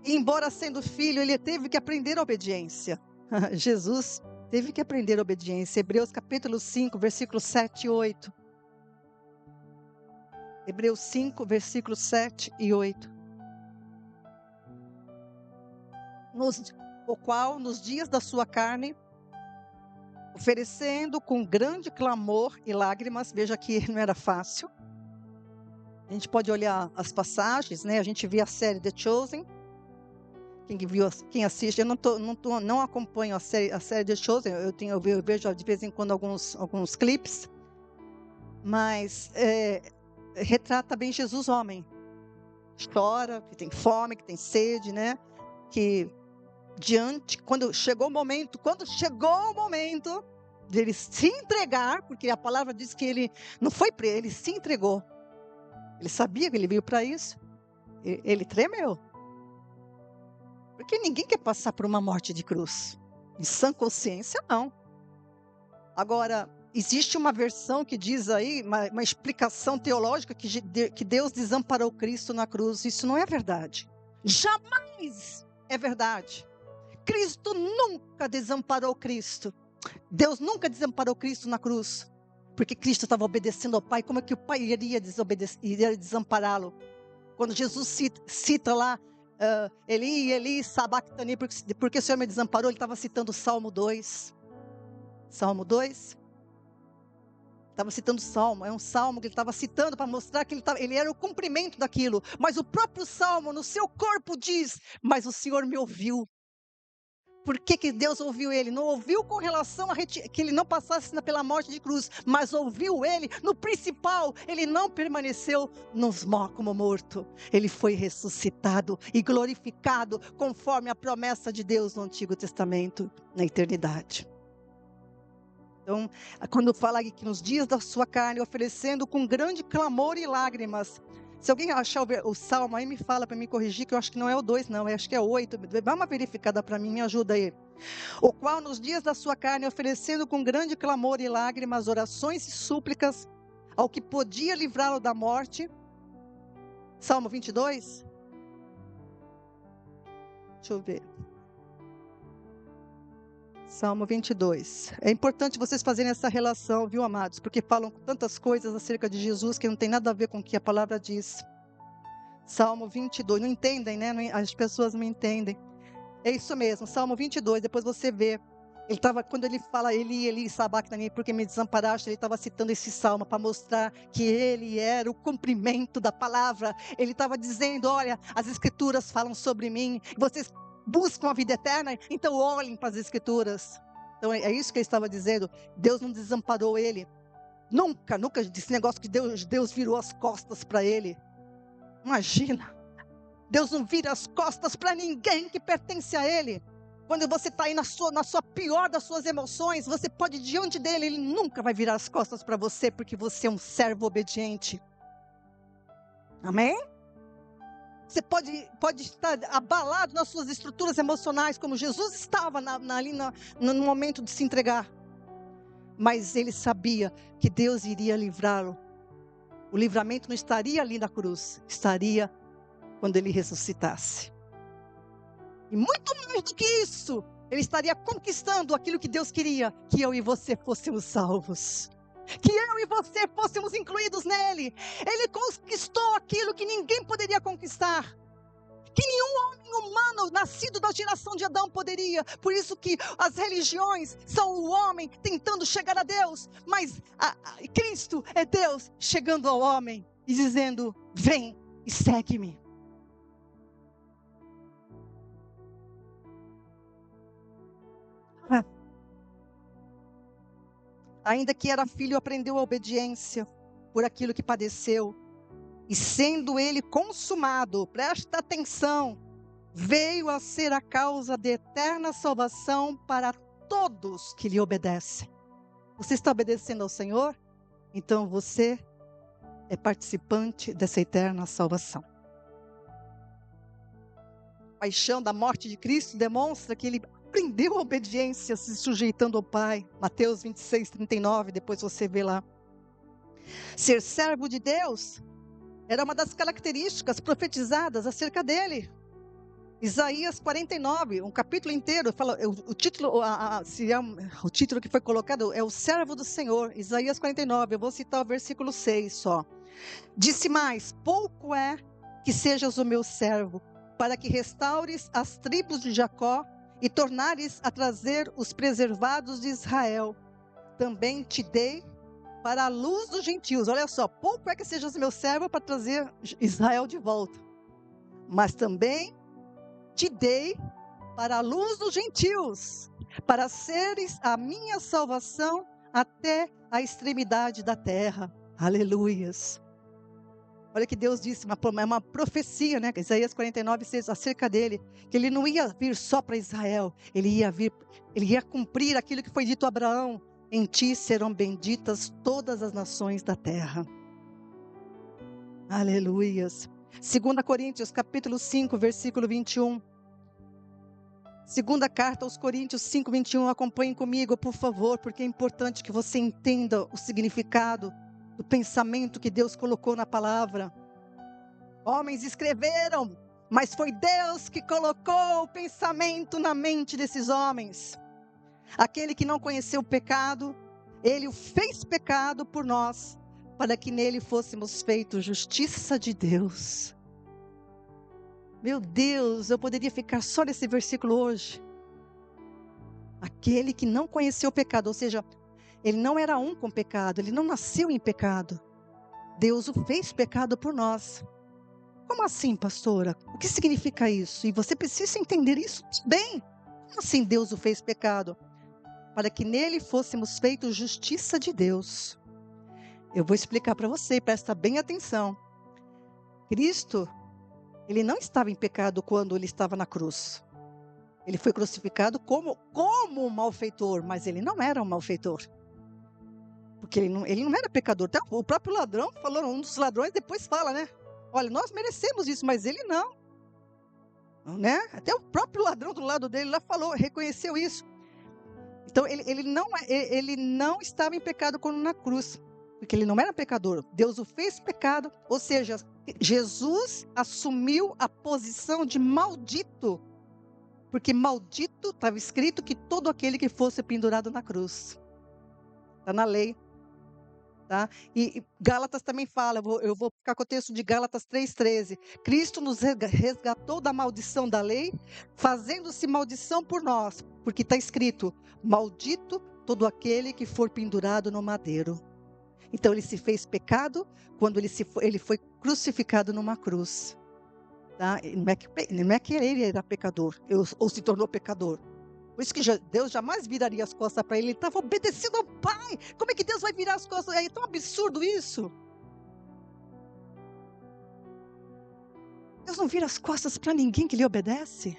E embora sendo filho, ele teve que aprender a obediência. Jesus teve que aprender a obediência. Hebreus capítulo 5, versículos 7 e 8. Hebreus 5, versículos 7 e 8. O qual, nos dias da sua carne, oferecendo com grande clamor e lágrimas, veja que não era fácil. A gente pode olhar as passagens, né? A gente vê a série The Chosen. Quem assiste, eu não acompanho a série The Chosen, eu vejo de vez em quando alguns clipes, mas retrata bem Jesus homem. Chora, que tem fome, que tem sede, né? Que quando chegou o momento de ele se entregar, porque a palavra diz que ele não foi preso, ele se entregou. Ele sabia que ele veio para isso. Ele tremeu. Porque ninguém quer passar por uma morte de cruz. Em sã consciência, não. Agora, existe uma versão que diz aí, uma explicação teológica, que Deus desamparou Cristo na cruz. Isso não é verdade. Jamais é verdade. Cristo nunca desamparou Cristo. Deus nunca desamparou Cristo na cruz. Porque Cristo estava obedecendo ao Pai. Como é que o Pai iria desampará-lo? Quando Jesus cita lá, Eli, Eli, sabactani, porque o Senhor me desamparou, ele estava citando o Salmo 2. Salmo 2. Estava citando Salmo, é um Salmo que ele estava citando para mostrar que ele era o cumprimento daquilo. Mas o próprio Salmo, no seu corpo, diz: mas o Senhor me ouviu. Por que Deus ouviu ele? Não ouviu com relação a que ele não passasse pela morte de cruz, mas ouviu ele no principal. Ele não permaneceu como morto. Ele foi ressuscitado e glorificado conforme a promessa de Deus no Antigo Testamento, na eternidade. Então, quando fala aqui que nos dias da sua carne, oferecendo com grande clamor e lágrimas. Se alguém achar o Salmo aí, me fala para me corrigir, que eu acho que não é o 2 não, acho que é o 8. Dá uma verificada para mim, me ajuda aí. O qual nos dias da sua carne, oferecendo com grande clamor e lágrimas, orações e súplicas, ao que podia livrá-lo da morte. Salmo 22. Deixa eu ver. Salmo 22. É importante vocês fazerem essa relação, viu, amados? Porque falam tantas coisas acerca de Jesus que não tem nada a ver com o que a palavra diz. Salmo 22. Não entendem, né? As pessoas não entendem. É isso mesmo, Salmo 22. Depois você vê. Quando ele fala, Eli, sabachthani, porque me desamparaste, ele estava citando esse salmo para mostrar que ele era o cumprimento da palavra. Ele estava dizendo: olha, as escrituras falam sobre mim, vocês buscam a vida eterna, então olhem para as escrituras. Então é isso que ele estava dizendo. Deus não desamparou ele. Nunca desse negócio que Deus virou as costas para ele. Imagina, Deus não vira as costas para ninguém que pertence a ele. Quando você está aí na sua pior das suas emoções, você pode ir diante dele, ele nunca vai virar as costas para você, porque você é um servo obediente. Amém? Você pode estar abalado nas suas estruturas emocionais, como Jesus estava no momento de se entregar. Mas ele sabia que Deus iria livrá-lo. O livramento não estaria ali na cruz, estaria quando ele ressuscitasse. E muito mais do que isso, ele estaria conquistando aquilo que Deus queria, que eu e você fôssemos salvos. Que eu e você fôssemos incluídos nele. Ele conquistou aquilo que ninguém poderia conquistar. Que nenhum homem humano nascido da geração de Adão poderia. Por isso que as religiões são o homem tentando chegar a Deus. Mas Cristo é Deus chegando ao homem e dizendo: vem e segue-me. Ainda que era filho, aprendeu a obediência por aquilo que padeceu. E sendo ele consumado, presta atenção, veio a ser a causa de eterna salvação para todos que lhe obedecem. Você está obedecendo ao Senhor? Então você é participante dessa eterna salvação. A paixão da morte de Cristo demonstra que ele aprendeu a obediência se sujeitando ao Pai. Mateus 26, 39, depois você vê lá. Ser servo de Deus era uma das características profetizadas acerca dele. Isaías 49, um capítulo inteiro, fala, o título que foi colocado é o servo do Senhor. Isaías 49, eu vou citar o versículo 6 só. Disse mais: pouco é que sejas o meu servo, para que restaures as tribos de Jacó e tornares a trazer os preservados de Israel. Também te dei para a luz dos gentios. Olha só, pouco é que sejas meu servo para trazer Israel de volta. Mas também te dei para a luz dos gentios, para seres a minha salvação até a extremidade da terra. Aleluias. Olha que Deus disse, é uma profecia, né? Isaías 49, 6, acerca dele, que ele não ia vir só para Israel, ele ia cumprir aquilo que foi dito a Abraão: em ti serão benditas todas as nações da terra. Aleluias. 2 Coríntios, capítulo 5, versículo 21. Segunda carta aos Coríntios 5, 21. Acompanhem comigo, por favor, porque é importante que você entenda o significado do pensamento que Deus colocou na palavra. Homens escreveram, mas foi Deus que colocou o pensamento na mente desses homens. Aquele que não conheceu o pecado, ele o fez pecado por nós, para que nele fôssemos feitos justiça de Deus. Meu Deus, eu poderia ficar só nesse versículo hoje. Aquele que não conheceu o pecado, ou seja, Ele não era um com pecado, ele não nasceu em pecado. Deus o fez pecado por nós. Como assim, pastora? O que significa isso? E você precisa entender isso bem. Como assim Deus o fez pecado? Para que nele fôssemos feitos justiça de Deus. Eu vou explicar para você, presta bem atenção. Cristo, ele não estava em pecado quando ele estava na cruz. Ele foi crucificado como um malfeitor, mas ele não era um malfeitor. Porque ele não era pecador. Até o próprio ladrão falou, um dos ladrões depois fala, né? Olha, nós merecemos isso, mas ele não. Né? Até o próprio ladrão do lado dele lá falou, reconheceu isso. Então, ele não estava em pecado quando na cruz. Porque ele não era pecador. Deus o fez pecado. Ou seja, Jesus assumiu a posição de maldito. Porque maldito estava escrito que todo aquele que fosse pendurado na cruz. Está na lei. Tá? E Gálatas também fala, eu vou ficar com o texto de Gálatas 3,13. Cristo nos resgatou da maldição da lei, fazendo-se maldição por nós. Porque está escrito, maldito todo aquele que for pendurado no madeiro. Então ele se fez pecado quando ele foi crucificado numa cruz. Tá? Não é que ele era pecador, ou se tornou pecador. Por isso que Deus jamais viraria as costas para ele. Ele estava obedecendo ao Pai. Como é que Deus vai virar as costas? É tão absurdo isso. Deus não vira as costas para ninguém que lhe obedece.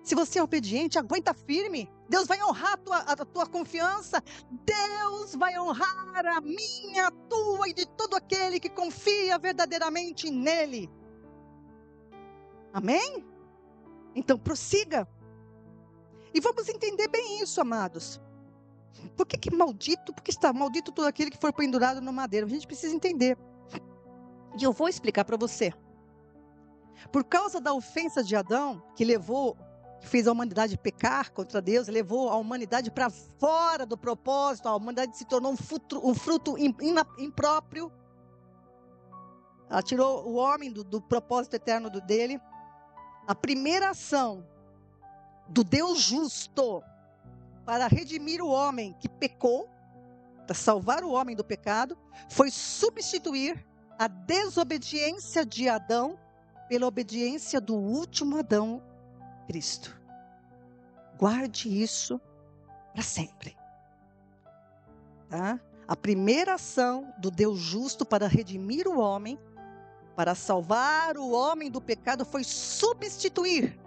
Se você é obediente, aguenta firme. Deus vai honrar a tua confiança. Deus vai honrar a minha, a tua e de todo aquele que confia verdadeiramente nele. Amém? Então prossiga. E vamos entender bem isso, amados. Por que maldito? Porque está maldito todo aquele que for pendurado no madeiro. A gente precisa entender. E eu vou explicar para você. Por causa da ofensa de Adão, que fez a humanidade pecar contra Deus, levou a humanidade para fora do propósito, a humanidade se tornou um fruto impróprio. Ela tirou o homem do propósito eterno dele. A primeira ação do Deus justo para redimir o homem que pecou, para salvar o homem do pecado, foi substituir a desobediência de Adão pela obediência do último Adão, Cristo. Guarde isso para sempre. Tá? A primeira ação do Deus justo para redimir o homem, para salvar o homem do pecado, foi substituir.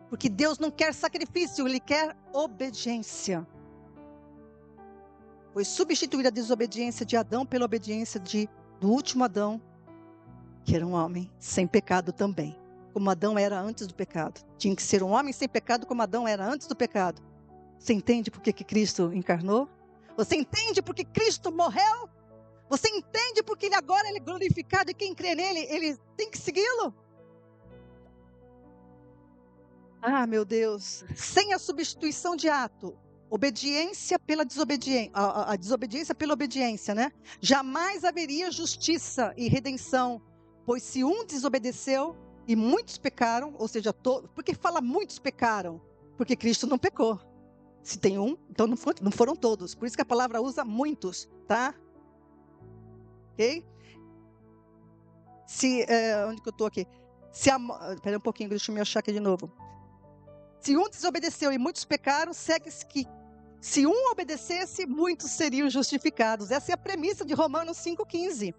Porque Deus não quer sacrifício, Ele quer obediência. Foi substituir a desobediência de Adão pela obediência do último Adão, que era um homem sem pecado também. Como Adão era antes do pecado. Tinha que ser um homem sem pecado como Adão era antes do pecado. Você entende por que Cristo encarnou? Você entende por que Cristo morreu? Você entende porque ele agora é glorificado e quem crê nele, ele tem que segui-lo? Ah, meu Deus, sem a substituição de ato, obediência pela desobediência, a desobediência pela obediência, né? Jamais haveria justiça e redenção, pois se um desobedeceu e muitos pecaram, ou seja, por que fala muitos pecaram? Porque Cristo não pecou. Se tem um, então não foram todos. Por isso que a palavra usa muitos, tá? Ok? Onde que eu estou aqui? Espera um pouquinho, deixa eu me achar aqui de novo. Se um desobedeceu e muitos pecaram, segue-se que se um obedecesse, muitos seriam justificados. Essa é a premissa de Romanos 5,15.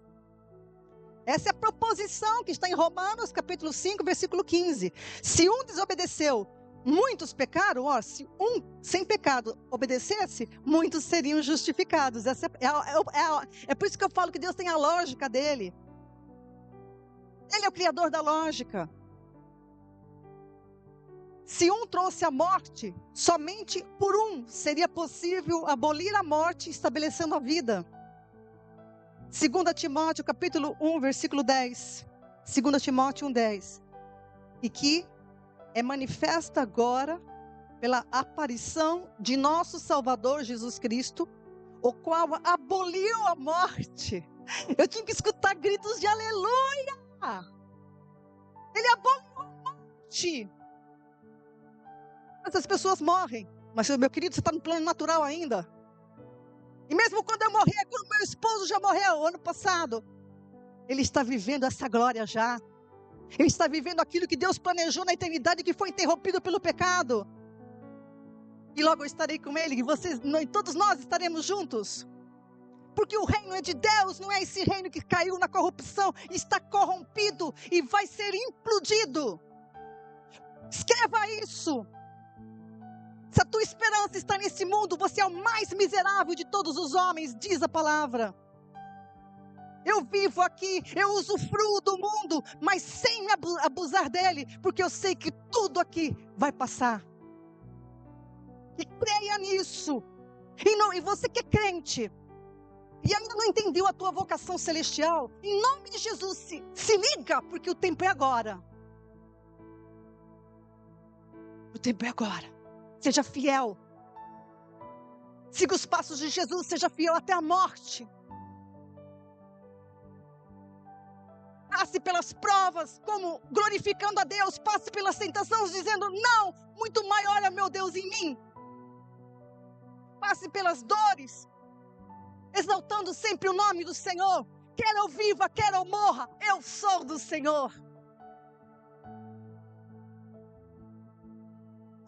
Essa é a proposição que está em Romanos capítulo 5, versículo 15. Se um desobedeceu, muitos pecaram. Se um sem pecado obedecesse, muitos seriam justificados. É por isso que eu falo que Deus tem a lógica dele. Ele é o criador da lógica. Se um trouxe a morte, somente por um seria possível abolir a morte, estabelecendo a vida. 2 Timóteo, capítulo 1, versículo 10. 2 Timóteo 1, 10. E que é manifesta agora pela aparição de nosso Salvador Jesus Cristo, o qual aboliu a morte. Eu tinha que escutar gritos de aleluia. Ele aboliu a morte. Mas as pessoas morrem. Mas, meu querido, você está no plano natural ainda. E mesmo quando eu morrer, quando meu esposo já morreu ano passado, ele está vivendo essa glória já. Ele está vivendo aquilo que Deus planejou na eternidade, que foi interrompido pelo pecado. E logo eu estarei com ele, e todos nós estaremos juntos. Porque o reino é de Deus, não é esse reino que caiu na corrupção, está corrompido e vai ser implodido. Escreva isso. Se a tua esperança está nesse mundo, você é o mais miserável de todos os homens, diz a palavra. Eu vivo aqui, eu usufruo do mundo, mas sem me abusar dele, porque eu sei que tudo aqui vai passar. E creia nisso. E você que é crente, e ainda não entendeu a tua vocação celestial, em nome de Jesus, se liga, porque o tempo é agora. O tempo é agora. Seja fiel. Siga os passos de Jesus, seja fiel até a morte. Passe pelas provas, como glorificando a Deus. Passe pelas tentações, dizendo, não, muito maior é meu Deus em mim. Passe pelas dores, exaltando sempre o nome do Senhor. Quer eu viva, quer eu morra, eu sou do Senhor.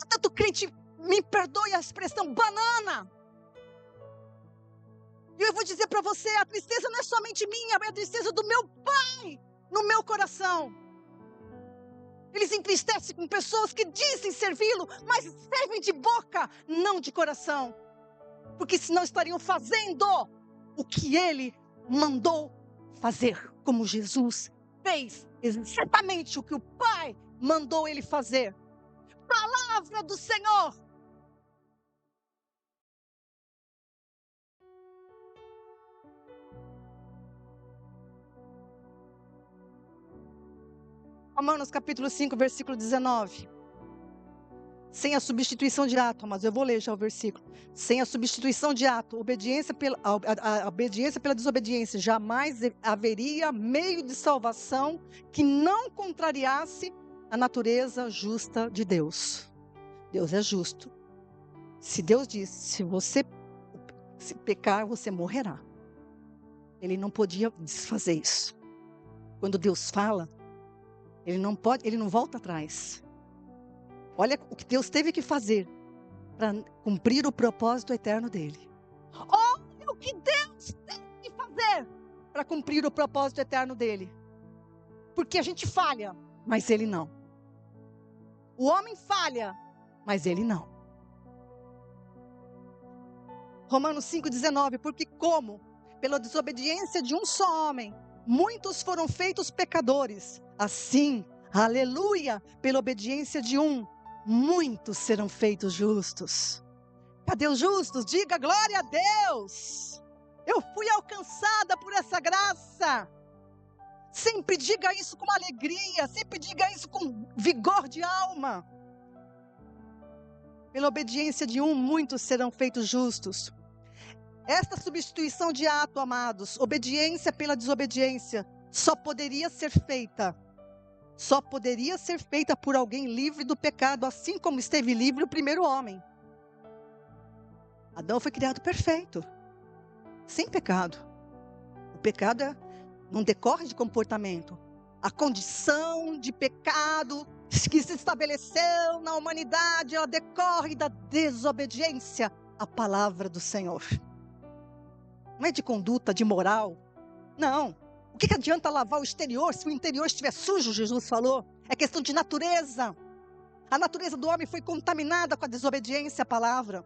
Tanto crente, me perdoe a expressão, banana. E eu vou dizer para você, a tristeza não é somente minha, é a tristeza do meu Pai no meu coração. Ele se entristece com pessoas que dizem servi-lo, mas servem de boca, não de coração. Porque senão estariam fazendo o que ele mandou fazer, como Jesus fez exatamente o que o Pai mandou ele fazer. Palavra do Senhor. Romanos capítulo 5, versículo 19. Sem a substituição de ato, mas eu vou ler já o versículo. Sem a substituição de ato, a obediência pela desobediência, jamais haveria meio de salvação que não contrariasse a natureza justa de Deus. Deus é justo. Se Deus diz, se você pecar, você morrerá. Ele não podia desfazer isso. Quando Deus fala, ele não volta atrás. Olha o que Deus teve que fazer para cumprir o propósito eterno dele. Olha o que Deus teve que fazer para cumprir o propósito eterno dele. Porque a gente falha, mas ele não. O homem falha, mas ele não. Romanos 5,19, porque como, pela desobediência de um só homem, muitos foram feitos pecadores, assim, aleluia, pela obediência de um, muitos serão feitos justos. Cadê os justos? Diga glória a Deus. Eu fui alcançada por essa graça. Sempre diga isso com alegria, sempre diga isso com vigor de alma. Pela obediência de um, muitos serão feitos justos. Esta substituição de ato, amados, obediência pela desobediência, só poderia ser feita por alguém livre do pecado, assim como esteve livre o primeiro homem. Adão foi criado perfeito, sem pecado. O pecado não decorre de comportamento. A condição de pecado que se estabeleceu na humanidade, ela decorre da desobediência à palavra do Senhor. Não é de conduta, de moral. Não. O que adianta lavar o exterior se o interior estiver sujo, Jesus falou? É questão de natureza. A natureza do homem foi contaminada com a desobediência à palavra.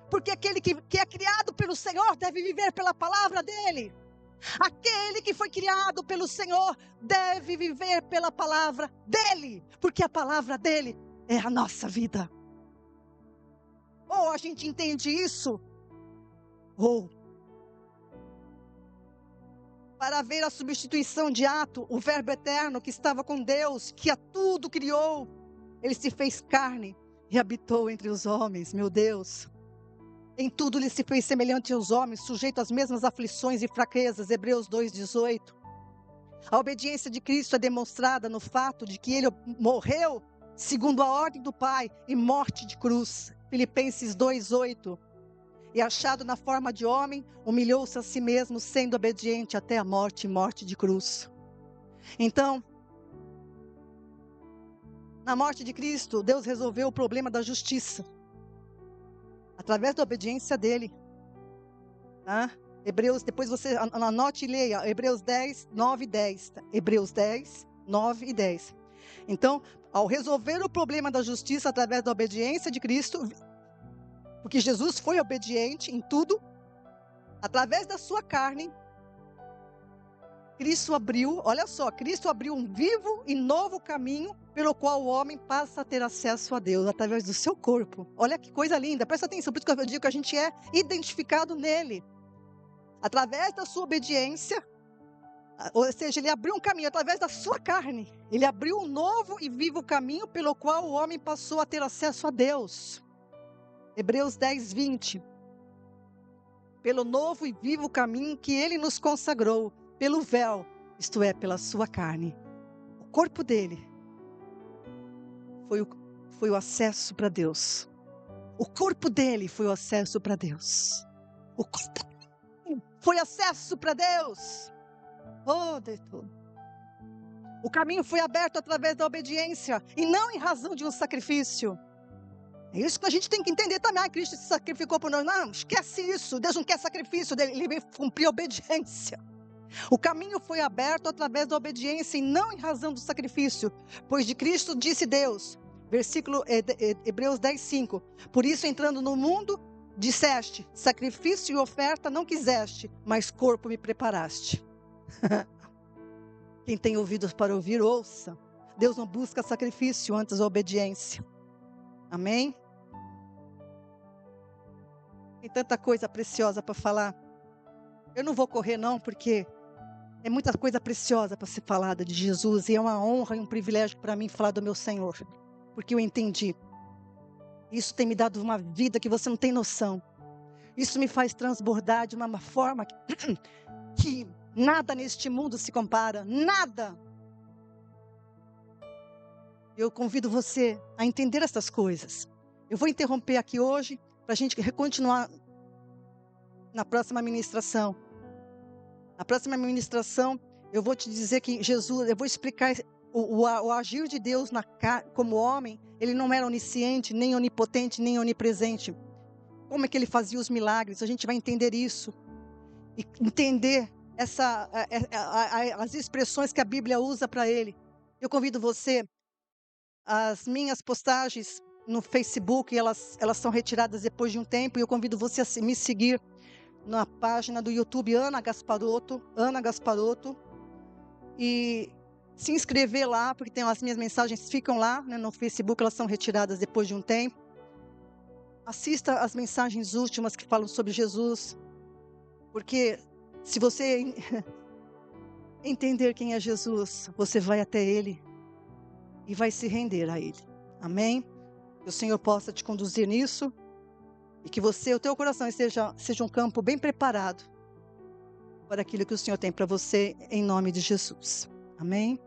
Porque aquele que é criado pelo Senhor deve viver pela palavra dele. Aquele que foi criado pelo Senhor deve viver pela palavra dele. Porque a palavra dele é a nossa vida. Ou a gente entende isso, ou para ver a substituição de ato, o verbo eterno que estava com Deus, que a tudo criou, ele se fez carne e habitou entre os homens, meu Deus. Em tudo ele se fez semelhante aos homens, sujeito às mesmas aflições e fraquezas, Hebreus 2,18. A obediência de Cristo é demonstrada no fato de que ele morreu segundo a ordem do Pai e morte de cruz, Filipenses 2,8. e achado na forma de homem, humilhou-se a si mesmo, sendo obediente até a morte e morte de cruz. Então, na morte de Cristo, Deus resolveu o problema da justiça, através da obediência dele. Tá? Hebreus, depois você anote e leia, Hebreus 10, 9 e 10. Tá? Hebreus 10, 9 e 10. Então, ao resolver o problema da justiça através da obediência de Cristo, porque Jesus foi obediente em tudo, através da sua carne, Cristo abriu, olha só, Cristo abriu um vivo e novo caminho pelo qual o homem passa a ter acesso a Deus, através do seu corpo. Olha que coisa linda, presta atenção, por isso que eu digo que a gente é identificado nele. Através da sua obediência, ou seja, ele abriu um caminho através da sua carne. Ele abriu um novo e vivo caminho pelo qual o homem passou a ter acesso a Deus. Hebreus 10, 20. Pelo novo e vivo caminho que ele nos consagrou, pelo véu, isto é, pela sua carne. O corpo dele foi o acesso para Deus. O corpo dele foi o acesso para Deus. O corpo foi acesso para Deus. Oh, Deus. O caminho foi aberto através da obediência e não em razão de um sacrifício. É isso que a gente tem que entender também. Cristo se sacrificou por nós. Não, esquece isso. Deus não quer sacrifício dele. Ele veio cumprir a obediência. O caminho foi aberto através da obediência e não em razão do sacrifício. Pois de Cristo disse Deus, versículo Hebreus 10, 5. Por isso, entrando no mundo, disseste, sacrifício e oferta não quiseste, mas corpo me preparaste. Quem tem ouvidos para ouvir, ouça. Deus não busca sacrifício, antes a obediência. Amém? Tem tanta coisa preciosa para falar. Eu não vou correr não, porque é muita coisa preciosa para ser falada de Jesus. E é uma honra e um privilégio para mim falar do meu Senhor. Porque eu entendi. Isso tem me dado uma vida que você não tem noção. Isso me faz transbordar de uma forma que nada neste mundo se compara. Nada. Eu convido você a entender essas coisas. Eu vou interromper aqui hoje para a gente continuar na próxima ministração. Na próxima ministração, eu vou te dizer que Jesus, eu vou explicar o agir de Deus como homem. Ele não era onisciente, nem onipotente, nem onipresente. Como é que ele fazia os milagres? A gente vai entender isso. E entender as expressões que a Bíblia usa para ele. Eu convido você, as minhas postagens no Facebook, elas são retiradas depois de um tempo, e eu convido você a me seguir na página do YouTube Ana Gasparotto, e se inscrever lá, porque as minhas mensagens ficam lá, né, no Facebook, elas são retiradas depois de um tempo. Assista as mensagens últimas que falam sobre Jesus, porque se você entender quem é Jesus, você vai até Ele e vai se render a Ele. Amém? Que o Senhor possa te conduzir nisso e que o teu coração seja um campo bem preparado para aquilo que o Senhor tem para você, em nome de Jesus. Amém?